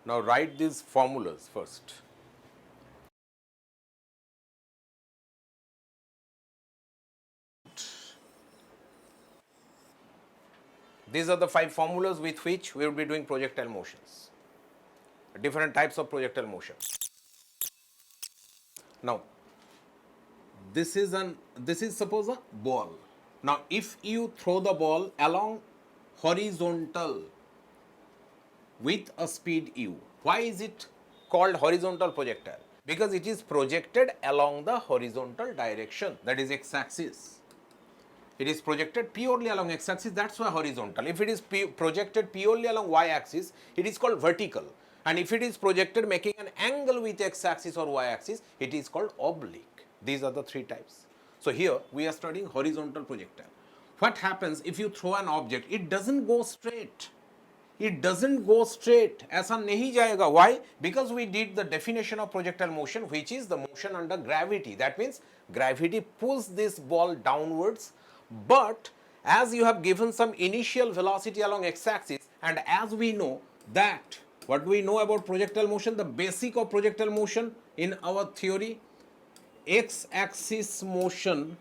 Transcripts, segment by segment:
Now write these formulas first. These are the 5 formulas with which we will be doing projectile motions. Different types of projectile motion. Now, this is suppose a ball. Now, if you throw the ball along horizontal with a speed u, why is it called horizontal projectile? Because it is projected along the horizontal direction, that is x-axis. It is projected purely along x-axis, that's why horizontal. If it is projected purely along y-axis, it is called vertical. And if it is projected making an angle with x-axis or y-axis, it is called oblique. These are the 3 types. So here we are studying horizontal projectile. What happens if you throw an object? It doesn't go straight. It doesn't go straight. ऐसा नहीं जाएगा. Why? Because we did the definition of projectile motion, which is the motion under gravity. That means gravity pulls this ball downwards, but as you have given some initial velocity along x-axis, and as we know that, what do we know about projectile motion? The basic of projectile motion in our theory, x-axis motion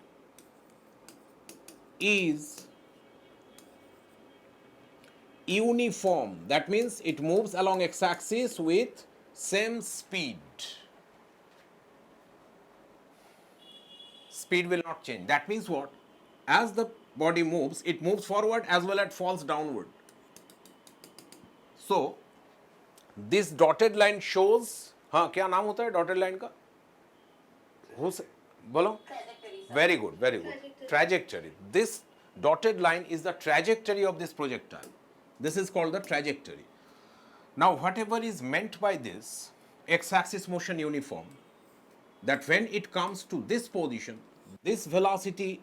is uniform. That means it moves along x-axis with same speed. Speed will not change. That means what? As the body moves, it moves forward as well as falls downward. So this dotted line shows, हाँ क्या नाम होता है dotted line का? बोलो? Very good, very good. Trajectory. This dotted line is the trajectory of this projectile. This is called the trajectory. Now whatever is meant by this x-axis motion uniform, that when it comes to this position, this velocity,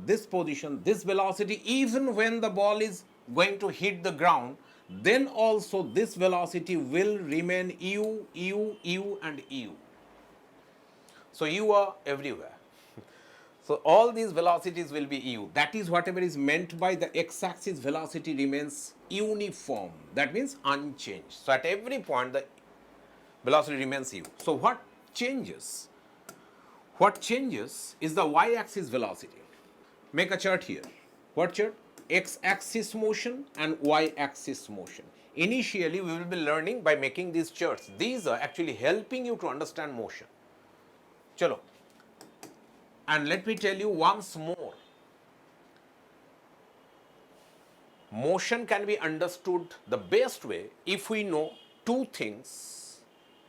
this position, this velocity, even when the ball is going to hit the ground, then also this velocity will remain u, u, u and u. So u are everywhere. So all these velocities will be u. That is whatever is meant by the x-axis velocity remains uniform. That means unchanged. So at every point the velocity remains u. So what changes? What changes is the y-axis velocity. Make a chart here. What chart? X-axis motion and y-axis motion. Initially we will be learning by making these charts. These are actually helping you to understand motion. Chalo. And let me tell you once more, motion can be understood the best way if we know 2 things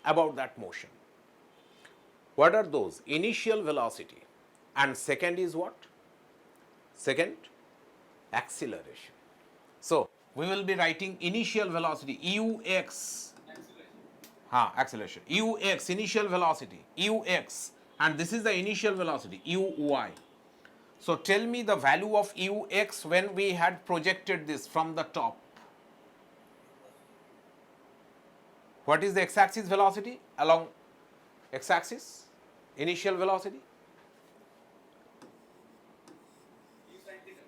about that motion. What are those? Initial velocity, and second is what? Second, acceleration. So we will be writing initial velocity ux, acceleration, ux, initial velocity ux, and this is the initial velocity uy. So tell me the value of ux when we had projected this from the top. What is the x-axis velocity along x-axis? Initial velocity?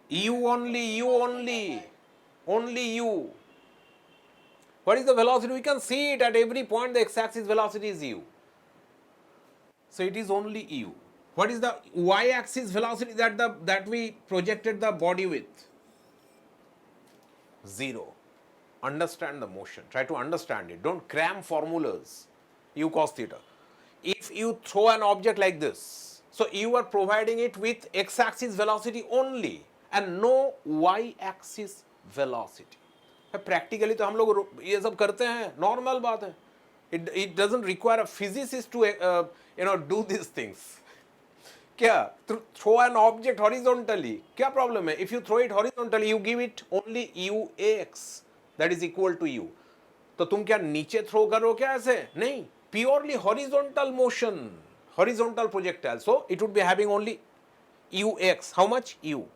U only, only u. What is the velocity? We can see it at every point. The x-axis velocity is u. So it is only u. What is the y-axis velocity that we projected the body with? 0. Understand the motion. Try to understand it. Don't cram formulas. U cos theta. If you throw an object like this, so you are providing it with x-axis velocity only and no y-axis velocity. Practically तो हम लोग ये सब करते हैं, normal बात है. It doesn't require a physicist to do these things. क्या? Throw an object horizontally. क्या problem है? If you throw it horizontally, you give it only ux, that is equal to u. तो तुम क्या नीचे थ्रो करो क्या ऐसे? नहीं. Purely horizontal motion, horizontal projectile. So it would be having only ux. How much? u.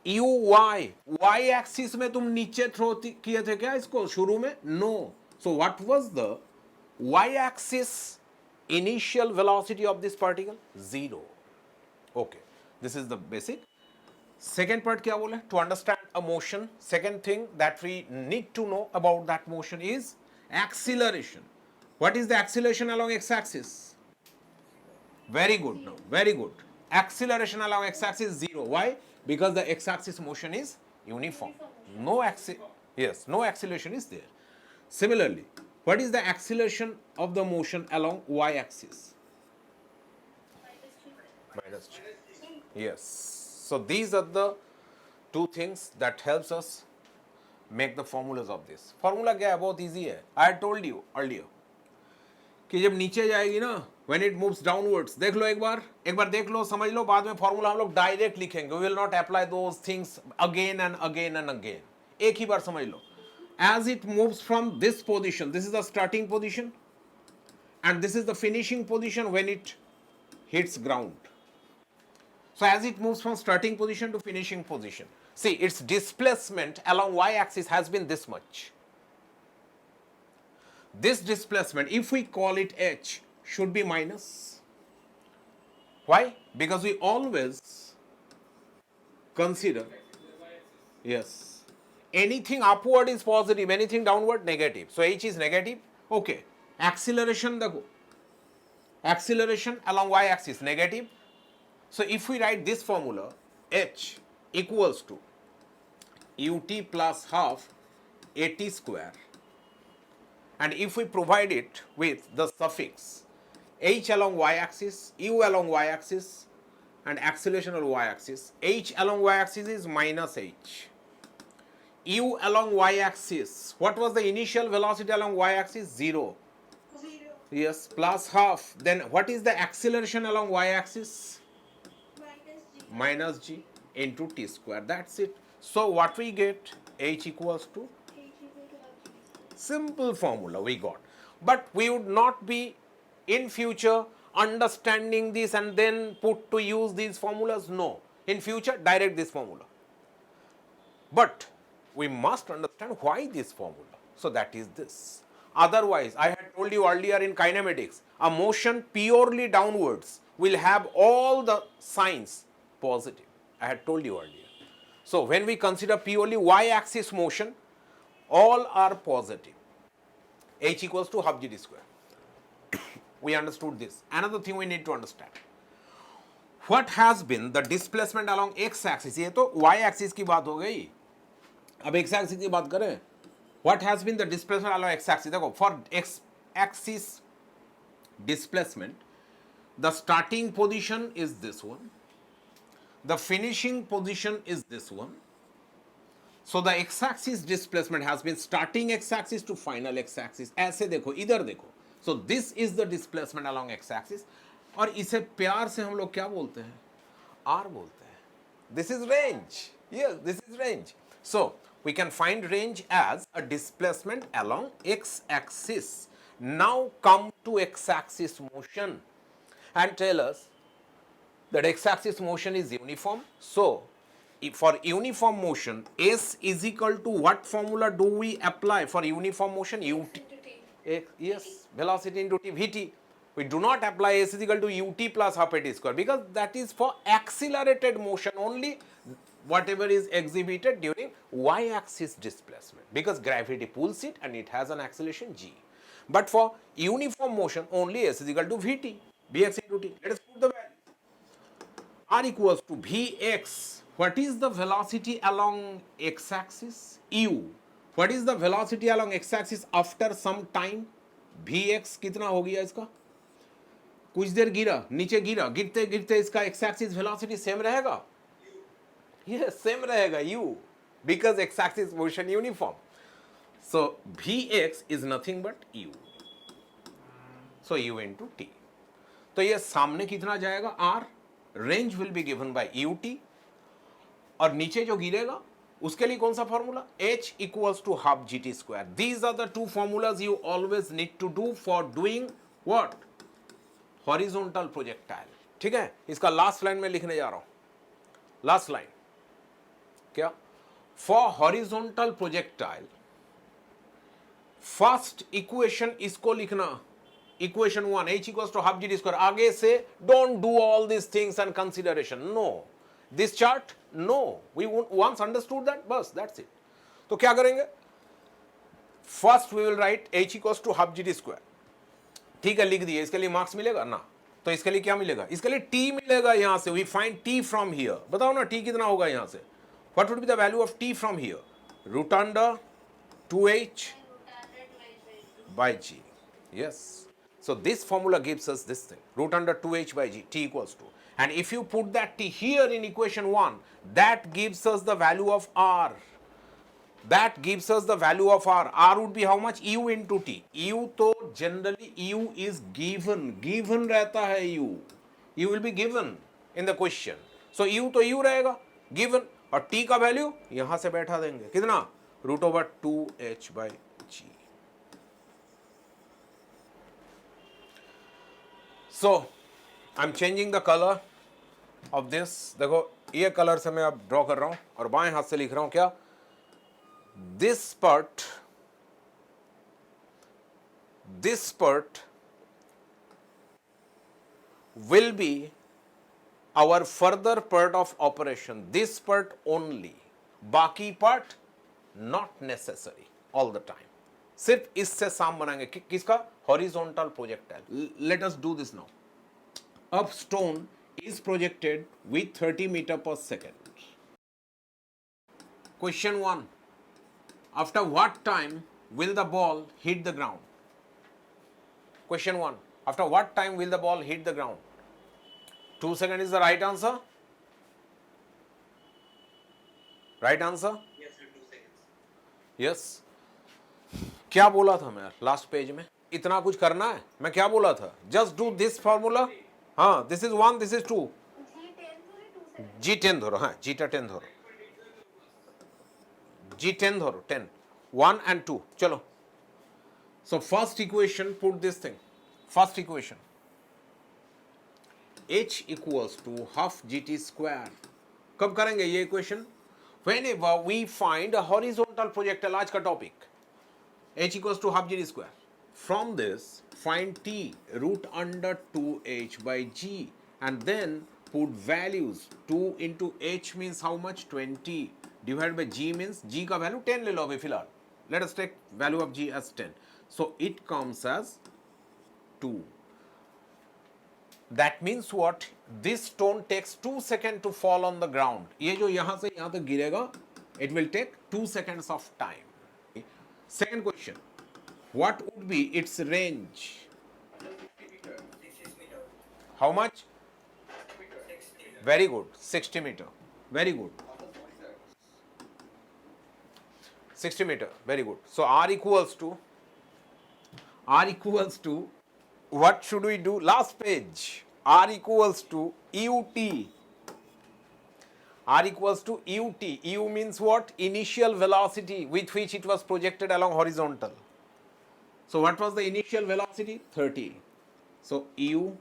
uy. y-axis में तुम नीचे थ्रो किए थे क्या इसको शुरू में? No. So what was the y-axis initial velocity of this particle? 0. Okay. This is the basic. Second part क्या बोला? To understand a motion, second thing that we need to know about that motion is Acceleration. What is the acceleration along x-axis? Very good now, very good. Acceleration along x-axis 0. Why? Because the x-axis motion is uniform. No yes, no acceleration is there. Similarly, what is the acceleration of the motion along y-axis? Minus g. Yes. So these are the two things that helps us make the formulas of this. Formula क्या है? बहुत easy है. I had told you earlier कि जब नीचे जाएगी ना, when it moves downwards, देख लो एक बार देख लो, समझ लो, बाद में फॉर्मूला हम लोग डायरेक्ट लिखेंगे. We will not apply those things again and again and again. एक ही बार समझ लो. As it moves from this position, this is the starting position, and this is the finishing position when it hits ground. So as it moves from starting position to finishing position, see its displacement along y-axis has been this much. This displacement, if we call it h, should be minus. Why? Because we always consider, yes, anything upward is positive, anything downward negative. So h is negative. Okay. Acceleration देखो, acceleration along y-axis negative. So if we write this formula, h equals to ut plus half at square, and if we provide it with the suffix h along y-axis, u along y-axis, and acceleration along y-axis, h along y-axis is minus h. U along y-axis, what was the initial velocity along y-axis? 0. Yes, plus half. Then what is the acceleration along y-axis? Minus g into t square. That's it. So what we get? H equals to? Simple formula we got. But we would not be in future understanding this and then put to use these formulas. No. In future, direct this formula. But we must understand why this formula. So that is this. Otherwise, I had told you earlier in kinematics, a motion purely downwards will have all the signs positive. I had told you earlier. So when we consider purely y-axis motion, all are positive. H equals to half g square. We understood this. Another thing we need to understand. What has been the displacement along x-axis? ये तो y-axis की बात हो गई. अब x-axis की बात करें. What has been the displacement along x-axis? देखो, for x-axis displacement, the starting position is this one. The finishing position is this one. So the x-axis displacement has been starting x-axis to final x-axis. ऐसे देखो, इधर देखो. So this is the displacement along x-axis. और इसे प्यार से हम लोग क्या बोलते हैं? R बोलते हैं. This is range. Yes, this is range. So we can find range as a displacement along x-axis. Now come to x-axis motion and tell us that x-axis motion is uniform. So for uniform motion, S is equal to what formula do we apply for uniform motion? Ut. Yes, velocity into t, Vt. We do not apply S is equal to ut plus half at square because that is for accelerated motion only, whatever is exhibited during y-axis displacement, because gravity pulls it and it has an acceleration g. But for uniform motion, only S is equal to Vt, Vx into t. Let us put the value. R equals to Vx. What is the velocity along x-axis? U. What is the velocity along x-axis after some time? Vx कितना हो गया इसका? कुछ देर गिरा, नीचे गिरा, गिरते गिरते इसका x-axis velocity same रहेगा? Yes, same रहेगा u, because x-axis motion uniform. So Vx is nothing but u. So u into t. तो ये सामने कितना जाएगा? R. Range will be given by ut. और नीचे जो गिरेगा उसके लिए कौन सा formula? H equals to half gt square. These are the two formulas you always need to do for doing what? Horizontal projectile. ठीक है, इसका लास्ट लाइन में लिखने जा रहा हूं. लास्ट लाइन क्या? For horizontal projectile, first equation इसको लिखना, equation 1 H equals to half gt square. आगे से don't do all these things and consideration. No. This chart, no. We once understood that, बस, that's it. तो क्या करेंगे? First we will write h equals to half gt square. ठीक है, लिख दिए. इसके लिए मार्क्स मिलेगा ना? तो इसके लिए क्या मिलेगा? इसके लिए t मिलेगा. यहां से we find t from here. बताओ ना t कितना होगा यहां से? What would be the value of t from here? Root under 2h by g. Yes. So this formula gives us this thing, root under 2h by g, t equals to. And if you put that t here in equation 1, that gives us the value of r. That gives us the value of r. R would be how much? u into t. u तो generally u is given. Given रहता है u. u will be given in the question. So u तो u रहेगा given, और t का value यहां से बैठा देंगे. कितना? Root over 2h by g. So I'm changing the color of this. देखो ये कलर से मैं अब ड्रॉ कर रहा हूं और बाएं हाथ से लिख रहा हूं. क्या? this part will be our further part of operation. This part only, बाकी part not necessary all the time. सिर्फ इससे साम बनाएंगे. किसका? Horizontal projectile. Let us do this now. अब stone is projected with 30 meter per second. Question 1. After what time will the ball hit the ground? Question 1. After what time will the ball hit the ground? 2 seconds is the right answer. Right answer? Yes, sir, 2 seconds. Yes. क्या बोला था मैं last page में? इतना कुछ करना है? मैं क्या बोला था? Just do this formula. हाँ, this is 1, this is 2. G10 धरो. हाँ, G10 धरो. G10 धरो. 10. 1 and 2. चलो. So first equation, put this thing. First equation. H equals to half gt square. कब करेंगे ये equation? Whenever we find a horizontal projectile. आज का topic. H equals to half gt square. From this, find t root under 2h by g, and then put values. 2 into h means how much? 20 divided by g means g का value 10 ले लो अभी फिलहाल. Let us take value of g as 10. So it comes as 2. That means what? This stone takes 2 seconds to fall on the ground. ये जो यहाँ से यहाँ तक गिरेगा, it will take 2 seconds of time. Second question. What would be its range? 60 meter. 60 meter. How much? 60 meter. Very good. 60 meter. Very good. 60 meter. Very good. So R equals to what should we do? Last page. R equals to UT. R equals to UT. U means what? Initial velocity with which it was projected along horizontal. So what was the initial velocity? 30. So U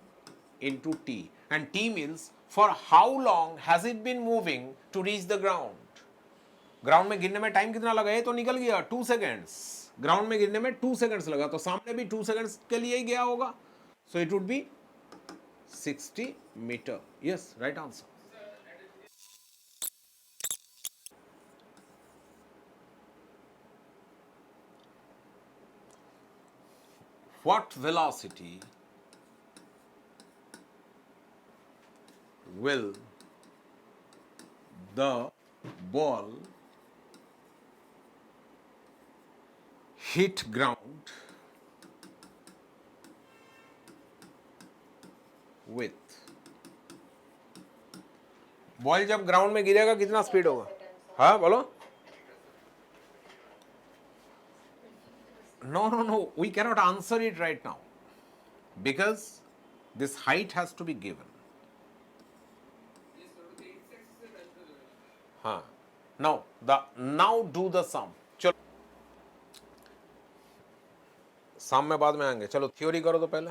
into T. And T means for how long has it been moving to reach the ground? Ground में गिरने में time कितना लगा? ये तो निकल गया 2 seconds. Ground में गिरने में 2 seconds लगा, तो सामने भी 2 seconds के लिए ही गया होगा. So it would be 60 meter. Yes, right answer. What velocity will the ball hit ground with? Ball जब ग्राउंड में गिरेगा कितना स्पीड होगा? हाँ बोलो. No, we cannot answer it right now because this height has to be given. हाँ. Now do the sum. चलो सम में बाद में आएंगे. चलो थ्योरी करो तो पहले.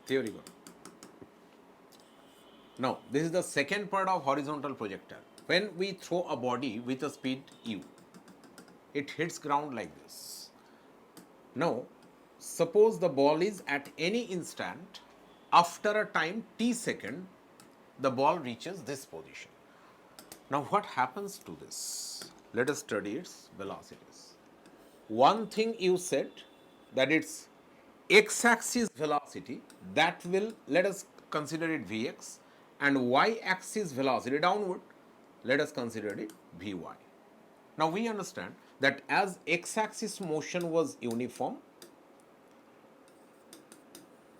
Theory करो. Now, this is the second part of horizontal projectile. When we throw a body with a speed u, it hits ground like this. Now, suppose the ball is at any instant, after a time t second, the ball reaches this position. Now what happens to this? Let us study its velocities. One thing you said, that it's x-axis velocity, that will, let us consider it Vx, and y-axis velocity downward, let us consider it Vy. Now we understand that as x-axis motion was uniform,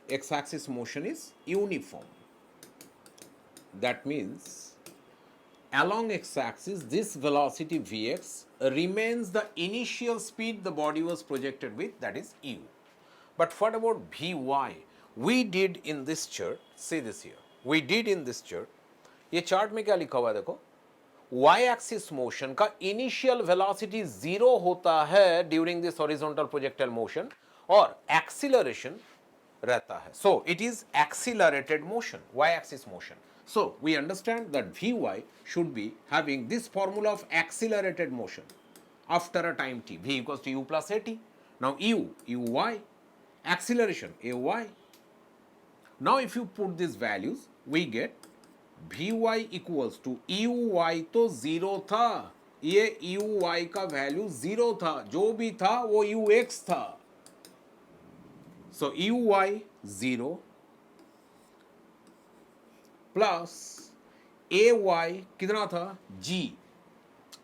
x-axis motion is uniform. That means along x-axis this velocity Vx remains the initial speed the body was projected with, that is u. But what about Vy? We did in this chart, see this here, we did in this chart, ये chart में क्या लिखा हुआ है देखो, y axis motion का initial velocity 0 होता है during this horizontal projectile motion और एक्सीलरेशन रहता है. So it is accelerated motion, y axis motion. So we understand that Vy should be having this formula of accelerated motion after a time t, v equals to u plus at. Now uy, acceleration ay. Now if you put these values, we get Vy equals to uy तो 0 था, ये uy का value 0 था, जो भी था वो ux था. So uy 0 plus ay कितना था g.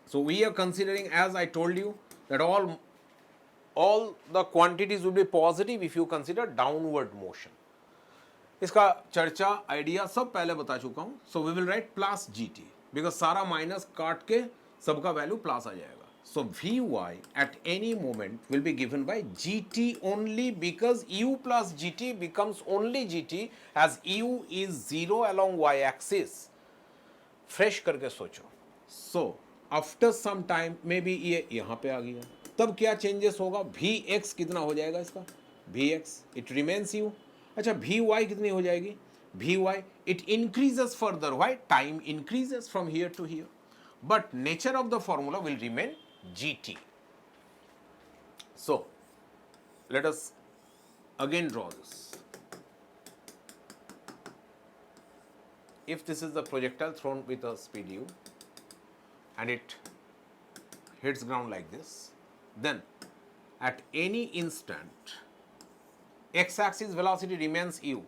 So we are considering, as I told you, that all the quantities will be positive if you consider downward motion. इसका चर्चा आइडिया सब पहले बता चुका हूं. So we will write plus g t, because सारा माइनस काट के सबका वैल्यू प्लस आ जाएगा. So v y at any moment will be given by g t only, because u plus g t becomes only g t as u is 0 along y axis. फ्रेश करके सोचो. So after some time maybe ये यहां पे आ गया, तब क्या changes होगा? वी एक्स कितना हो जाएगा इसका? V x it remains u. अच्छा वी वाई कितनी हो जाएगी? V y it increases further. Why? Time increases from here to here, but nature of the formula will remain g t. So let us again draw this. If this is the projectile thrown with a speed u and it hits ground like this, then at any instant x-axis velocity remains u.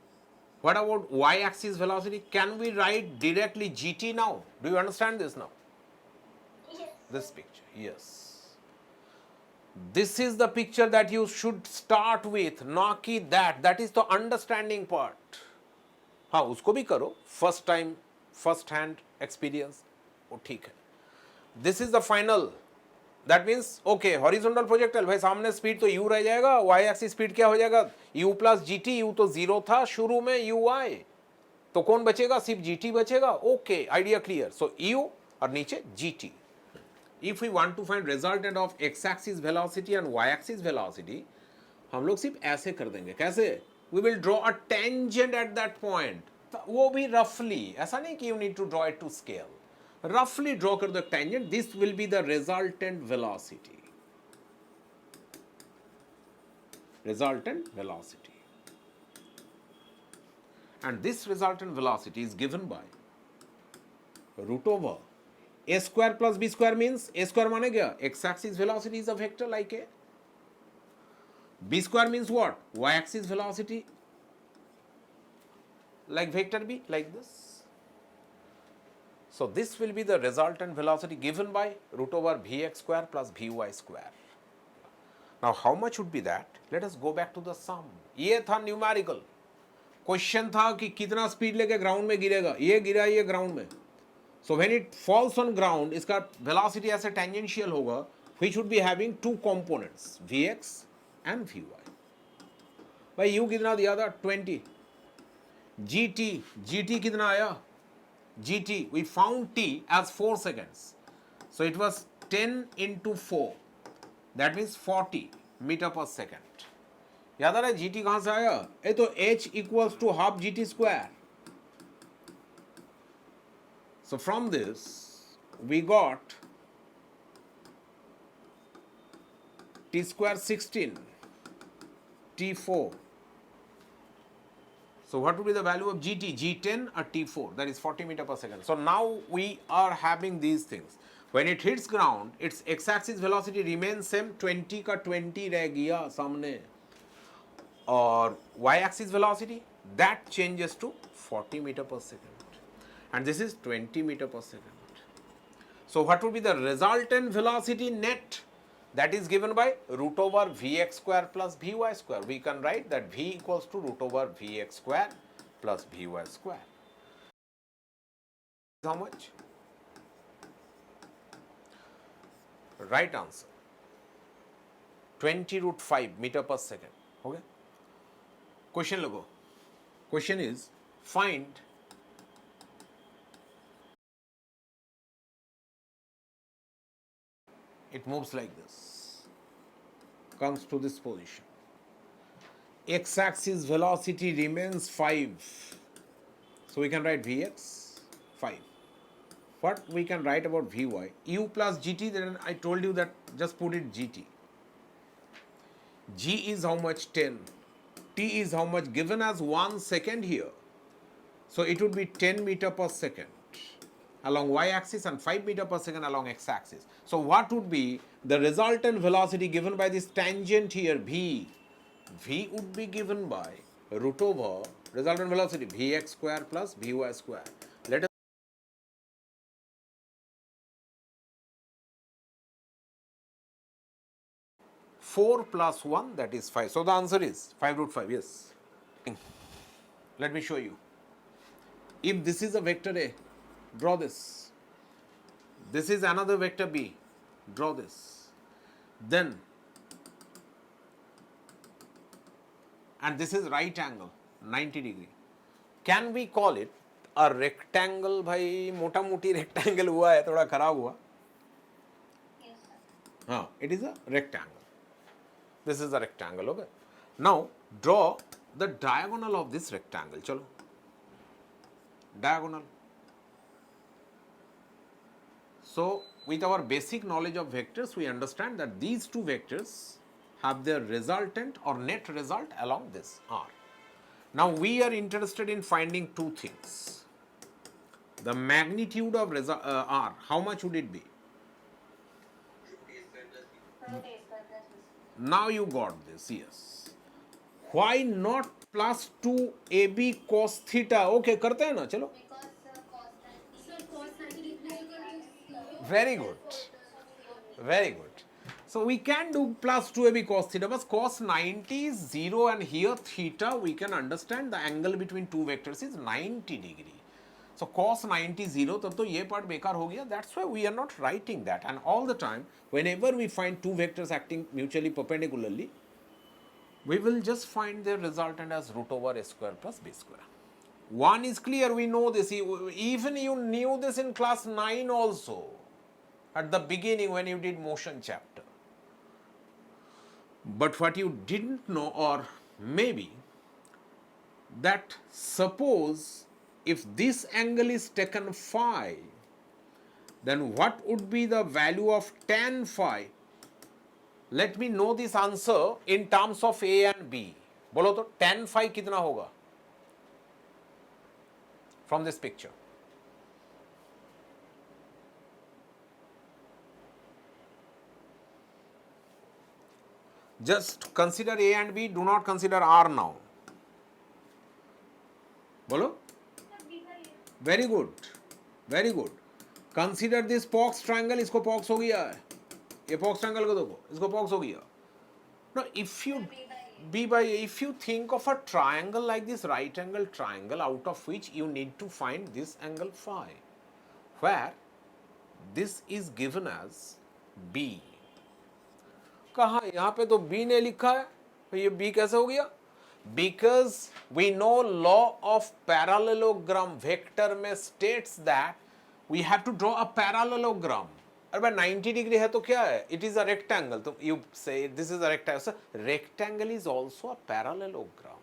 What about y-axis velocity? Can we write directly gt now? Do you understand this now? Yes. This picture, yes. This is the picture that you should start with, ना कि that is the understanding part. हाँ उसको भी करो, first time, first hand experience, वो ठीक है. This is the final. That means okay, horizontal projectile भाई सामने स्पीड तो u रह जाएगा, y एक्सिस स्पीड क्या हो जाएगा? u plus g T. u तो 0 था शुरू में, uy तो कौन बचेगा? सिर्फ gt बचेगा. Okay, idea clear. So u और नीचे gt. If we want to find resultant of x-axis velocity and y-axis velocity, हम लोग सिर्फ ऐसे कर देंगे. कैसे? We will draw a tangent at that point. वो भी roughly, ऐसा नहीं कि you need to draw it to scale. Roughly draw कर दो tangent. This will be the resultant velocity. Resultant velocity. And this resultant velocity is given by root over a square plus b square means a square माने क्या? X axis velocity is a vector like a. B square means what? Y axis velocity like vector b, like this. So this will be the resultant velocity given by root over vx square plus vy square. Now how much would be that? Let us go back to the sum. ये था numerical question था कि कितना speed लेके ground में गिरेगा. ये गिरा ये ग्राउंड में. So when it falls on ground, इसका velocity ऐसे tangential होगा, which would be having two components, Vx and Vy. भाई u कितना दिया था? 20. gt कितना आया? gt, we found t as 4 seconds. So it was 10 into 4. That means 40 meter per second. याद आ रहा है gt कहाँ से आया? ये तो h equals to half gt square. So from this we got t square 16, t4. So what would be the value of gt? G10 or T4, that is 40 meter per second. So now we are having these things. When it hits ground, its x-axis velocity remains same, 20 का 20 रह गया सामने, और y-axis velocity that changes to 40 meter per second, and this is 20 meter per second. So what would be the resultant velocity net? That is given by root over Vx square plus Vy square. We can write that V equals to root over Vx square plus Vy square. How much? Right answer, 20 root 5 meter per second. Okay. Question logo. Question is, find it moves like this, comes to this position. X-axis velocity remains 5. So we can write Vx 5. What we can write about Vy? U plus Gt, then I told you that just put it Gt. G is how much? 10. T is how much? Given as 1 second here. So it would be 10 meter per second along y-axis and 5 meter per second along x-axis. So what would be the resultant velocity given by this tangent here, V? V would be given by root over resultant velocity Vx square plus Vy square. Let us 4 plus 1, that is 5. So the answer is 5 root 5, yes. Let me show you. If this is a vector A, draw this. This is another vector B, draw this. Then, and this is right angle, 90 degree. Can we call it a rectangle? भाई मोटा मोटी rectangle हुआ है, थोड़ा खराब हुआ. Yes, sir. हाँ, it is a rectangle. This is a rectangle, okay. Now draw the diagonal of this rectangle. चलो, diagonal. So with our basic knowledge of vectors, we understand that these two vectors have their resultant or net result along this R. Now we are interested in finding two things. The magnitude of R, how much would it be? Root A square plus B. Root A square plus B square. Now you got this, yes. Why not plus 2 AB cos theta? Okay, करते हैं ना, चलो. Because cos 90 Very good. Very good. So we can do plus 2AB cos theta, but cos 90 is 0 and here theta, we can understand the angle between two vectors is 90 degree. So cos 90 0, तब तो ये part बेकार हो गया. That's why we are not writing that. And all the time, whenever we find two vectors acting mutually perpendicularly, we will just find their resultant as root over a square plus b square. One is clear, we know this. Even you knew this in class 9 also, at the beginning when you did motion chapter. But what you didn't know, or maybe that suppose if this angle is taken phi, then what would be the value of tan phi? Let me know this answer in terms of A and B. बोलो तो tan phi कितना होगा from this picture? Just consider A and B, do not consider R now. बोलो. Very good, very good. Consider this Pox triangle, इसको Pox हो गया है. ये Pox triangle को देखो, इसको Pox हो गया. Now, if you if you think of a triangle like this right angle triangle, out of which you need to find this angle phi, where this is given as B. कहाँ? यहाँ पे तो B ने लिखा है, तो ये B कैसे हो गया? Because we know law of parallelogram vector में states that we have to draw a parallelogram. अरे भाई 90 डिग्री है तो क्या है? It is a rectangle. तो you say this is a rectangle. So rectangle is also a parallelogram.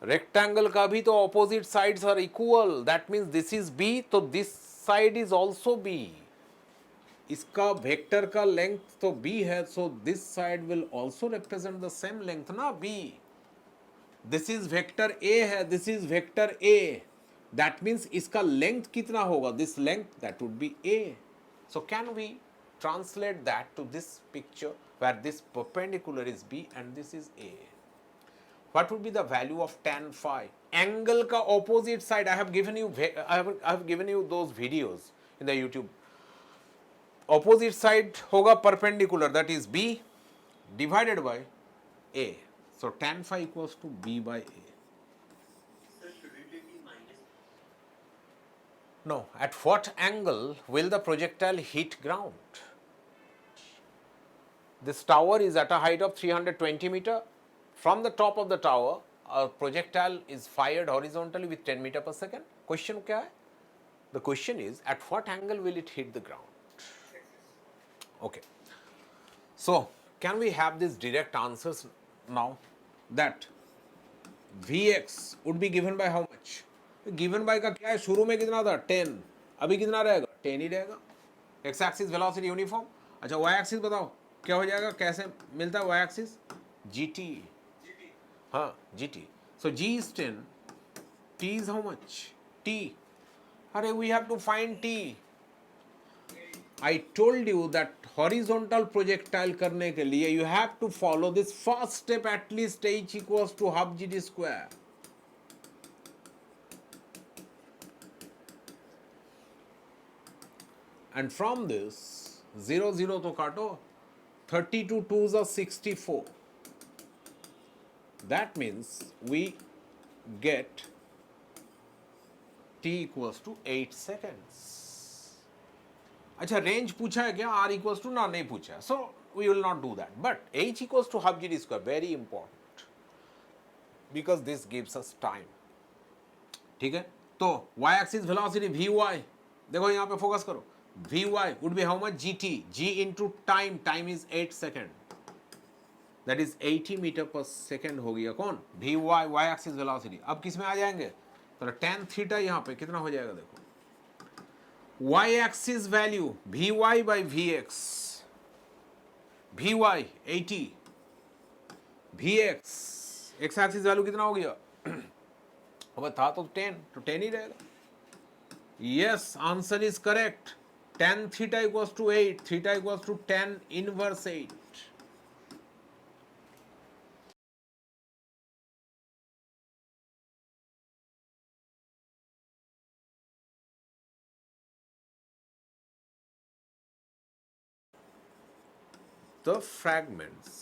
Rectangle का भी तो opposite sides are equal. That means this is B, तो this side is also B. इसका vector का length तो B है, so this side will also represent the same length ना B. This is vector A है, this is vector A, that means इसका length कितना होगा, this length that would be A. So can we translate that to this picture where this perpendicular is B and this is A. What would be the value of tan phi? Angle ka opposite side. I have given you those videos in the YouTube. Opposite side hoga perpendicular, that is B divided by A. So tan phi equals to B by A. Sir, shouldn't it be minus? No. At what angle will the projectile hit ground? This tower is at a height of 320 meter. From the top of the tower, a projectile is fired horizontally with 10 meter per second. Question क्या है? The question is, at what angle will it hit the ground? Okay. So, can we have these direct answers now? That Vx would be given by how much? Given by का क्या है? शुरू में कितना था? 10. अभी कितना रहेगा? 10 ही रहेगा. X axis velocity uniform. अच्छा, Y axis बताओ क्या हो जाएगा? कैसे मिलता है Y axis? GT. हाँ, GT. So G is 10. T is how much? T. अरे we have to find T. I told you that horizontal projectile करने के लिए you have to follow this first step, at least H equals to half GD square. And from this 0 0 तो काटो, 32 2s are 64. That means we get t equals to 8 seconds. अच्छा, range पूछा है क्या? R equals to ना, नहीं पूछा है. So we will not do that. But H equals to half GD square, very important, because this gives us time. ठीक है? तो y axis velocity Vy, देखो यहाँ पे फोकस करो. Vy would be how much? GT. G into time. Time is 8 seconds. That is 80 metre पर second हो गया कौन? Vy, y axis velocity. अब किस में आ जाएंगे? तो tan थीटा यहाँ पे कितना हो जाएगा देखो. y axis value Vy by Vx. Vy 80, Vx x axis value कितना हो गया? अब था तो 10, तो 10 ही रहेगा. Yes, answer is correct. tan theta equals to 8, theta equals to tan inverse 8. The fragments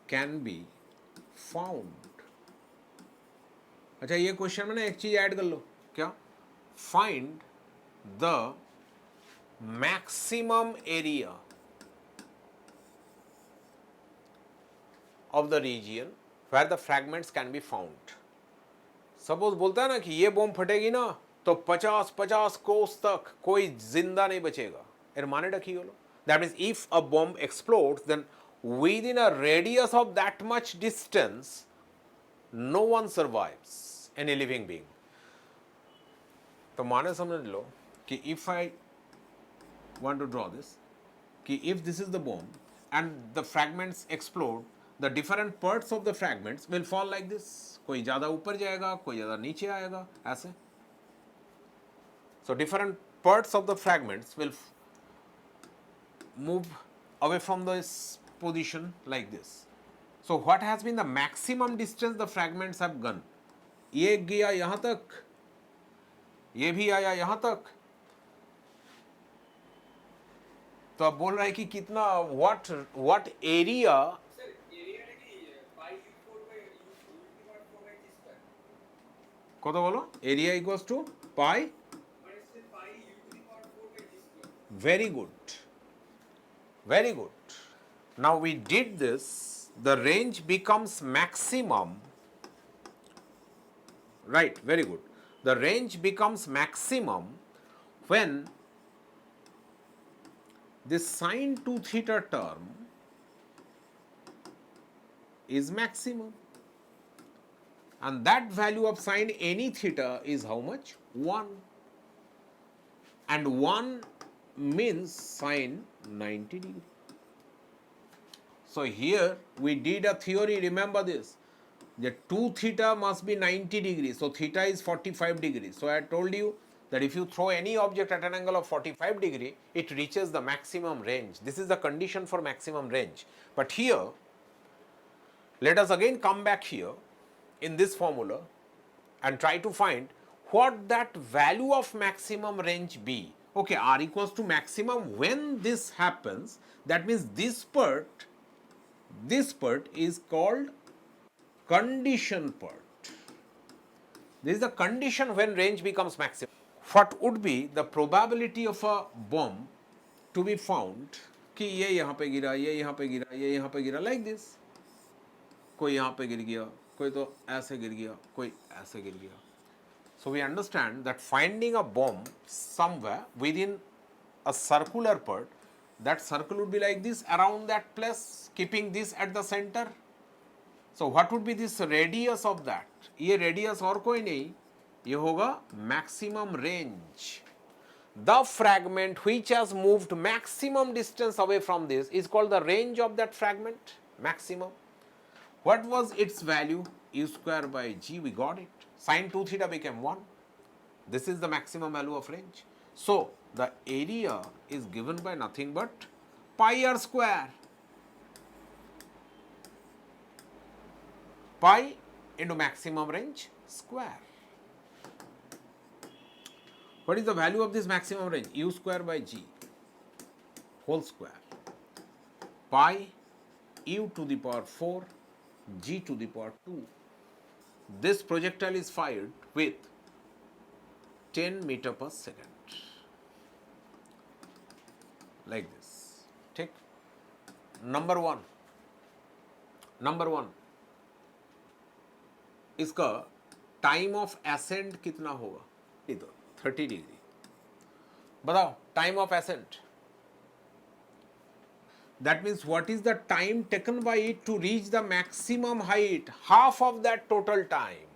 can be found. अच्छा, ये क्वेश्चन में ना एक चीज ऐड कर लो. क्या? Find the maximum area of the region where the fragments can be found. Suppose बोलता है ना कि ये बॉम्ब फटेगी ना तो 50 कोस तक कोई जिंदा नहीं बचेगा. एर माने रखी बोलो. That means if a bomb explodes then within a radius of that much distance no one survives, any living being. तो माने समझ लो कि if I want to draw this, कि if this is the bomb and the fragments explode, the different parts of the fragments will fall like this. कोई ज़्यादा ऊपर जाएगा, कोई ज़्यादा नीचे आएगा, ऐसे. So different parts of the fragments will move away from this position like this. So what has been the maximum distance the fragments have gone? ये गया यहाँ तक, ये भी आया यहाँ तक. तो अब बोल रहा है कि कितना, what area. Sir, area lagi pi u4 by u4 by g square. कौन तो बोलो? Area equals to pi. But it's still pi u4 by g square. Very good. Very good. Now we did this. The range becomes maximum. Right, very good. The range becomes maximum when this sine 2 theta term is maximum. And that value of sine any theta is how much? 1. And 1 means sine 90 degree. So here we did a theory, remember this. The 2 theta must be 90 degrees. So theta is 45 degrees. So I told you that if you throw any object at an angle of 45 degree, it reaches the maximum range. This is the condition for maximum range. But here, let us again come back here in this formula and try to find what that value of maximum range be. Okay, R equals to maximum. When this happens, that means this part is called condition part. This is the condition when range becomes maximum. What would be the probability of a bomb to be found कि ये यहाँ पे गिरा, ये यहाँ पे गिरा, ये यहाँ पे गिरा, like this. कोई यहाँ पे गिर गया, कोई तो ऐसे गिर गया, कोई ऐसे गिर गया. So we understand that finding a bomb somewhere within a circular part, that circle would be like this around that place, keeping this at the center. So what would be this radius of that? ये radius और कोई नहीं, ये होगा maximum range. The fragment which has moved maximum distance away from this is called the range of that fragment, maximum. What was its value? U square by g, we got it. Sin 2 theta became 1. This is the maximum value of range. So the area is given by nothing but pi r square. Pi into maximum range square. What is the value of this maximum range? U square by g whole square. Pi u to the power 4 g to the power 2. This projectile is fired with 10 meter per second. Like this. Take number one. इसका time of accent कितना होगा? 30 degree. बताओ time of accent. That means what is the time taken by it to reach the maximum height? Half of that total time.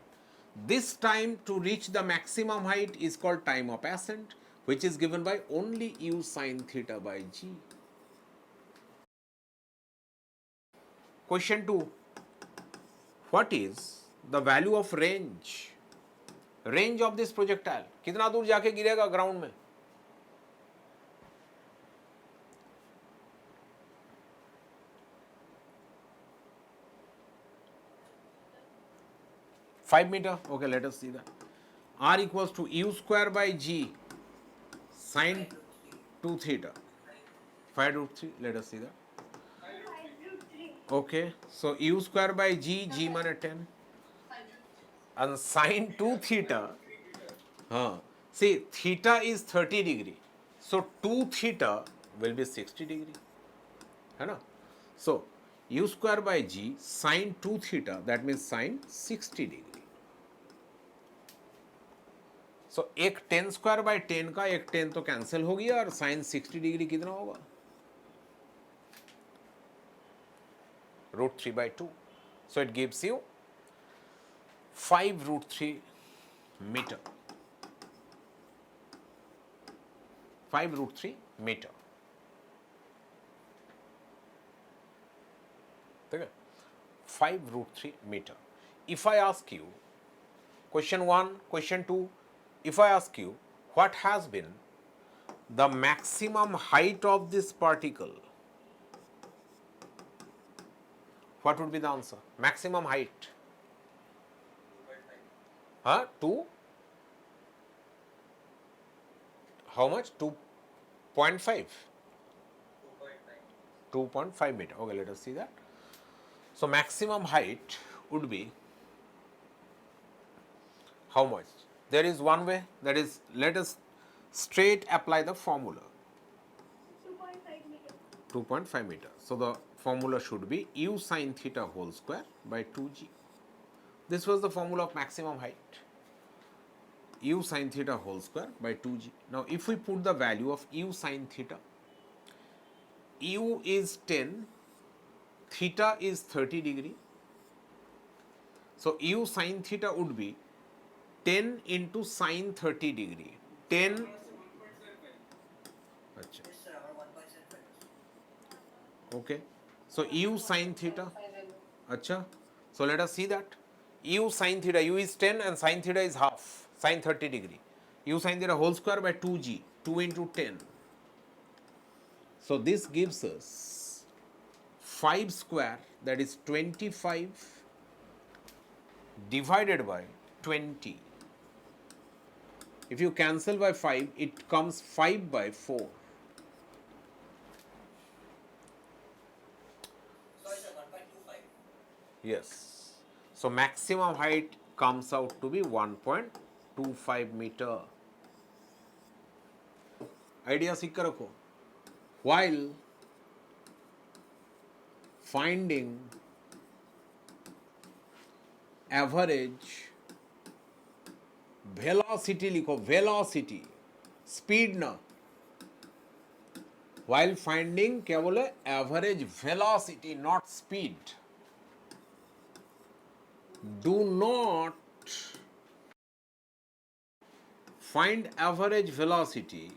This time to reach the maximum height is called time of ascent, which is given by only u sin theta by g. Question 2. What is the value of range? Range of this projectile. कितना दूर जाके गिरेगा ground में? Five meter. Okay, let us see that. R equals to u square by g sin 2 theta. 5 root 3. Let us see that. Okay, so u square by g, g माने 10. And sin 2 theta. See, theta is 30 degree. So 2 theta will be 60 degree. है ना? So u square by g sin 2 theta, that means sin 60 degree. So एक 10 square by 10 का एक 10 तो cancel हो गया और साइन 60 डिग्री कितना होगा? √3 by 2. So it gives you 5√3 meter. 5√3 meter. ठीक है? 5√3 meter. If I ask you, question 1, question 2, if I ask you what has been the maximum height of this particle, what would be the answer? Maximum height. 2? How much? 2.5? 2.5 meter. Okay, let us see that. So maximum height would be how much? There is one way, that is, let us straight apply the formula. 2.5 meter. 2.5 meter. So the formula should be u sin theta whole square by 2g. This was the formula of maximum height. U sin theta whole square by 2g. Now if we put the value of u sin theta, u is 10, theta is 30 degree. So u sin theta would be 10 into sin 30 degree. 10. अच्छा. Okay. So u sin theta. Acha. So let us see that. U sin theta, u is 10 and sin theta is half, sin 30 degree. U sin theta whole square by 2g, 2 into 10. So this gives us 5 square, that is 25 divided by 20. If you cancel by 5, it comes 5 by 4. Sorry, sir, 1.25. Yes. So maximum height comes out to be 1.25 meter. Idea सीख कर रखो. While finding average velocity लिखो, velocity, speed ना. While finding क्या बोले, average velocity, not speed. Do not find average velocity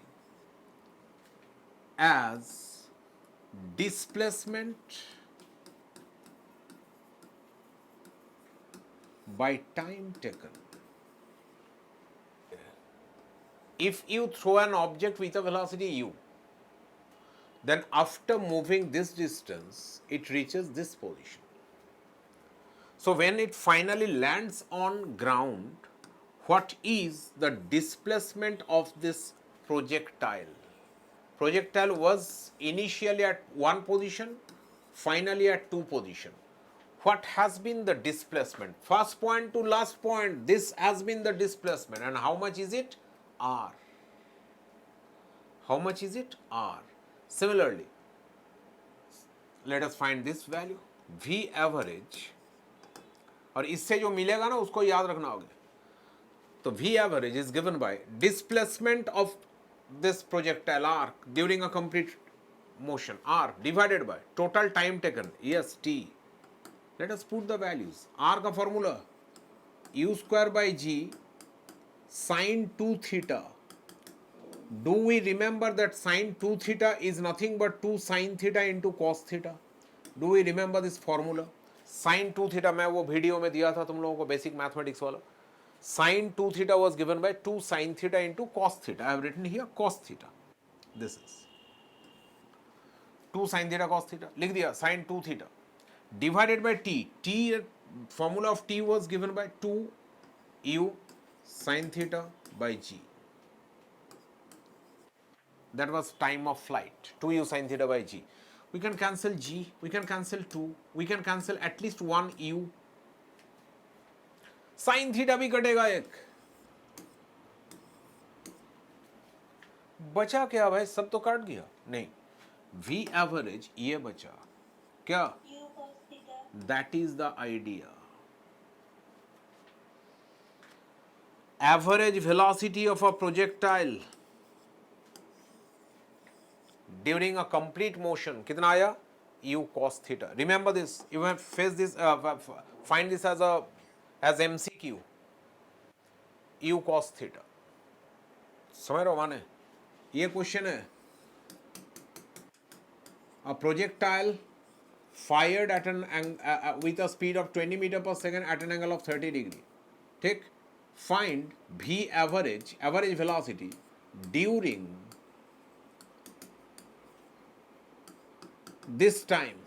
as displacement by time taken. If you throw an object with a velocity u, then after moving this distance, it reaches this position. So when it finally lands on ground, what is the displacement of this projectile? Projectile was initially at one position, finally at two position. What has been the displacement? First point to last point, this has been the displacement. And how much is it? R. How much is it? R. Similarly, let us find this value. V average. और इससे जो मिलेगा ना उसको याद रखना होगा. तो V average is given by displacement of this projectile arc during a complete motion, R, divided by total time taken, yes, T. Let us put the values. R का formula u square by g sin 2 theta. Do we remember that sin 2 theta is nothing but 2 sin theta into cos theta? Do we remember this formula? Sin 2 theta मैं वो video में दिया था तुम लोगों को basic mathematics वाला. Sin 2 theta was given by 2 sin theta into cos theta. I have written here cos theta. This is 2 sin theta cos theta. लिख दिया sin 2 theta divided by t. T formula of t was given by 2 u sin theta by g. That was time of flight. 2 u sin theta by g. We can cancel g. We can cancel 2. We can cancel at least 1 u. Sine theta भी कटेगा एक. बचा क्या भाई, सब तो काट गया. नहीं, V एवरेज ये बचा क्या, that is the idea. Average velocity of a projectile during a complete motion कितना आया, u cos theta. Remember this, you have faced this, find this as MCQ, u cos theta. समझ रहे हो माने, ये क्वेश्चन है. A projectile fired at an with a speed of 20 meter per second at an angle of 30 degree. ठीक, find V average velocity during this time.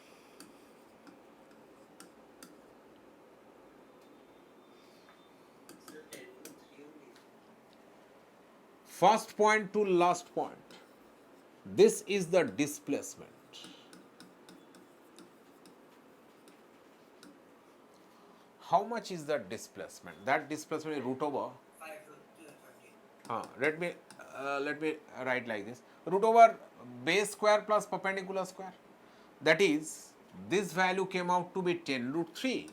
First point to last point. This is the displacement. How much is the displacement? That displacement is root over. 5 to 13. Let me write like this. Root over base square plus perpendicular square. That is, this value came out to be 10 root 3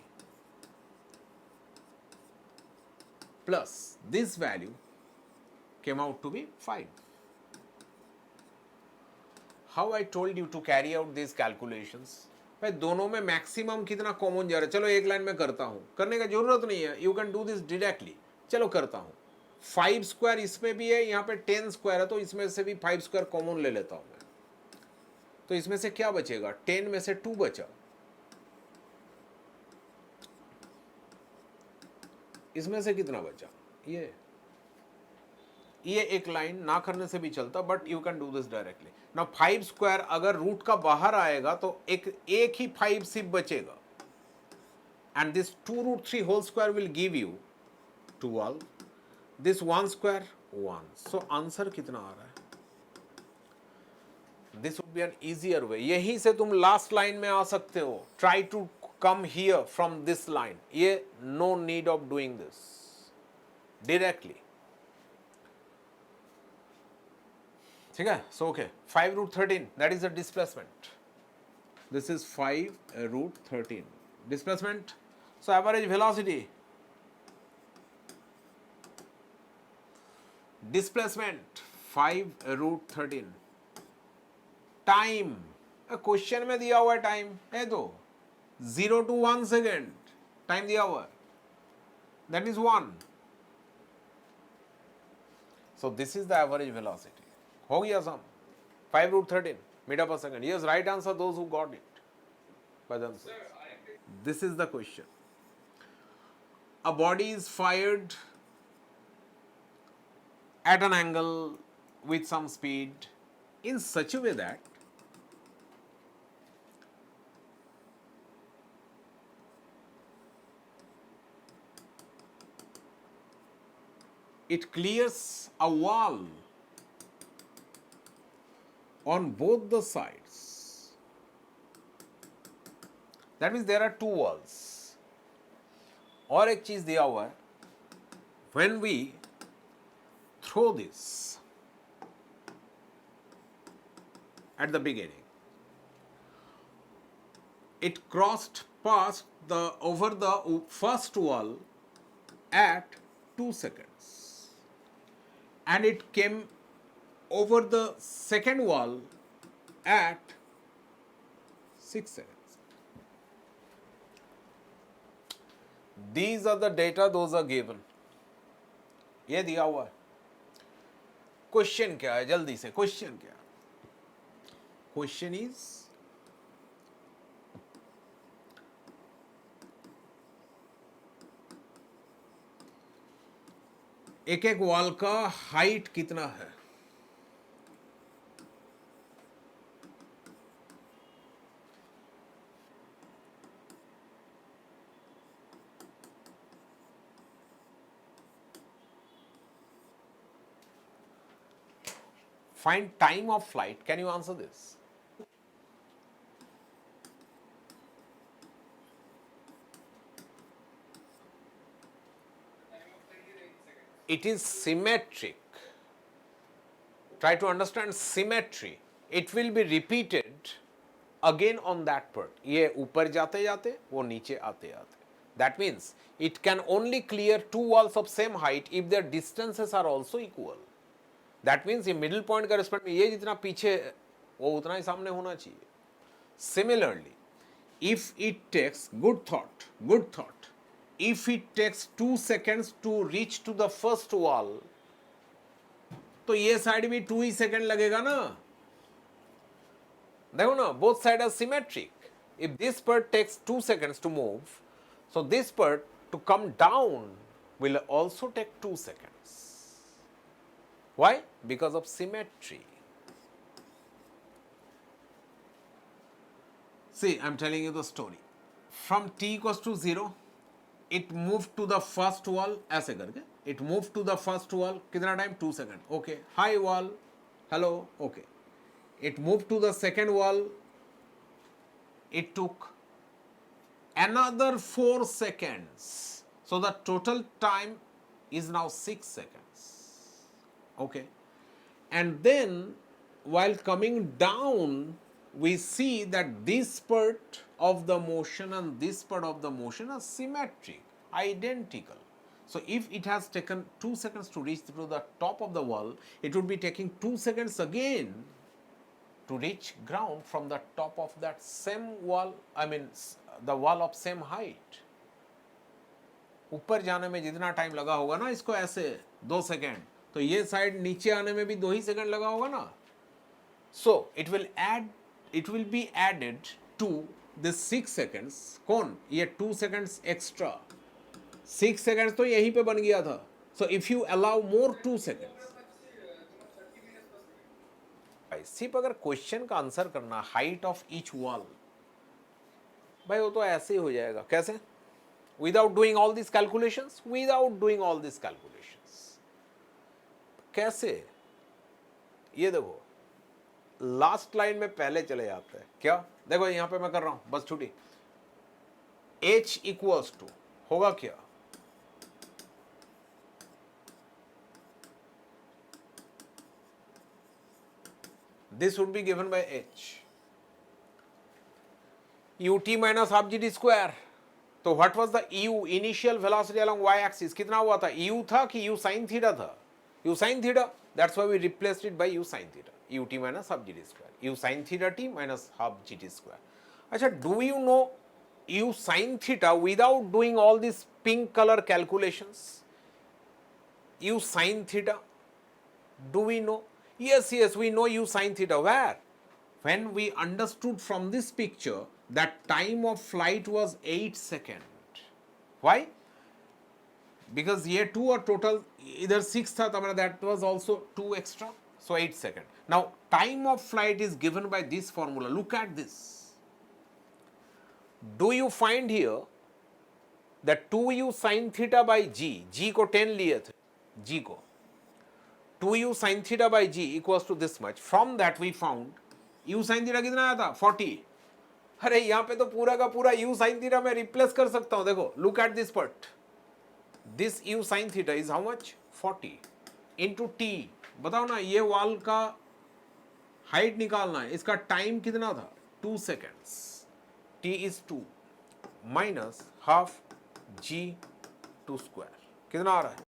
plus this value came out to be 5. How I told you to carry out these calculations. भाई दोनों में maximum कितना common जा रहा है, चलो एक line में करता हूँ, करने का जरूरत नहीं है, you can do this directly. चलो करता हूँ. 5 स्क्वायर इसमें भी है, यहाँ पे 10 स्क्वायर है, तो इसमें से भी 5 स्क्वायर कॉमन ले लेता हूँ मैं. तो इसमें से क्या बचेगा? 10 में से 2 बचा, इसमें से कितना बचा? ये एक लाइन ना करने से भी चलता, but you can do this directly. Now 5 square अगर रूट का बाहर आएगा तो एक ही 5 सिर्फ बचेगा, and this 2 root 3 whole square will give you 12, this 1 square 1। So answer कितना आ रहा है? This would be an easier way. यहीं से तुम लास्ट लाइन में आ सकते हो। Try to come here from this line. ये no need of doing this directly, ठीक है? So okay, 5 root 13 that is the displacement. This is 5 root 13 displacement. So average velocity, displacement 5 root 13। Time, question में दिया हुआ है time है तो 0 to 1 second time दिया हुआ है, that is 1। So this is the average velocity. हो गया सम, 5 रूट 13 मीटर पर second. Yes, right answer those who got it by the answer. This is the question. A body is fired at an angle with some speed in such a way that it clears a wall on both the sides. That means there are two walls. और एक चीज दिया हुआ है, when we throw this at the beginning, it crossed past the over the first wall at 2 seconds, and it came over the second wall at 6 seconds. These are the data, those are given. ये दिया हुआ है। Question क्या है? जल्दी से question क्या है? क्वेश्चन इज एक एक वॉल का हाइट कितना है? Find time of flight. Can you answer this? It is symmetric. Try to understand symmetry. It will be repeated again on that part. ये ऊपर जाते जाते वो नीचे आते आते. That means it can only clear two walls of same height if their distances are also equal. That means ये middle point का respect में ये जितना पीछे वो उतना ही सामने होना चाहिए. Similarly, if it takes, good thought, if it takes 2 seconds to reach to the first wall, तो ये साइड भी 2 ही सेकेंड लगेगा ना. देखो ना, both sides are symmetric. If this part takes 2 seconds to move, so this part to come down will also take 2 seconds. Why? Because of symmetry. See, I'm telling you the story. From t equals to 0, it moved to the first wall, ऐसे करके. It moved to the first wall, कितना time? 2 seconds. Okay. Hi wall. Hello. Okay. It moved to the second wall. It took another 4 seconds. So the total time is now 6 seconds. Okay. And then while coming down, we see that this part of the motion and this part of the motion are symmetric, identical. So if it has taken 2 seconds to reach to the top of the wall, it would be taking 2 seconds again to reach ground from the top of that same wall, I mean the wall of same height. ऊपर जाने में जितना time लगा होगा ना इसको ऐसे 2 second, तो ये साइड नीचे आने में भी 2 ही सेकेंड लगा होगा ना. So it will add it will be added to this 6 seconds. कौन? ये 2 seconds extra. 6 seconds तो यहीं पे बन गया था. So if you allow more 2 seconds. सिर्फ अगर क्वेश्चन का आंसर करना हाइट ऑफ ईच वॉल, भाई वो तो ऐसे ही हो जाएगा. कैसे? Without doing all this calculations, without doing all this calculations. कैसे? ये देखो, लास्ट लाइन में पहले चले जाते हैं. क्या? देखो यहां पे मैं कर रहा हूं, बस छुट्टी. h इक्वल्स टू होगा क्या? This would be given by h. ut minus half gt square. तो what was the u initial velocity along y axis? कितना हुआ था? u था कि u sin theta था? u sin theta. That's why we replaced it by u sin theta. ut minus half gt square. u sin theta t minus half gt square. अच्छा, do you know u sin theta without doing all these pink color calculations? u sin theta. Do we know? Yes, we know u sin theta. Where? When we understood from this picture that time of flight was 8 seconds. Why? Because ये 2 और total इधर 6 था, तो that was also 2 extra. So 8 seconds. Now time of flight is given by this formula. Look at this. Do you find here that 2u sin theta by g को 10 लिए थे, g को 2u sin theta by g equals to this much. From that we found u sin theta कितना आया था? 40. अरे यहाँ पे तो पूरा का पूरा u sin theta मैं रिप्लेस कर सकता हूँ. देखो, look at this part. This u sin theta is how much? 40 into t. बताओ ना, ये वॉल का हाइट निकालना है. इसका टाइम कितना था? 2 seconds. t is 2 minus half g2 square. कितना आ रहा है?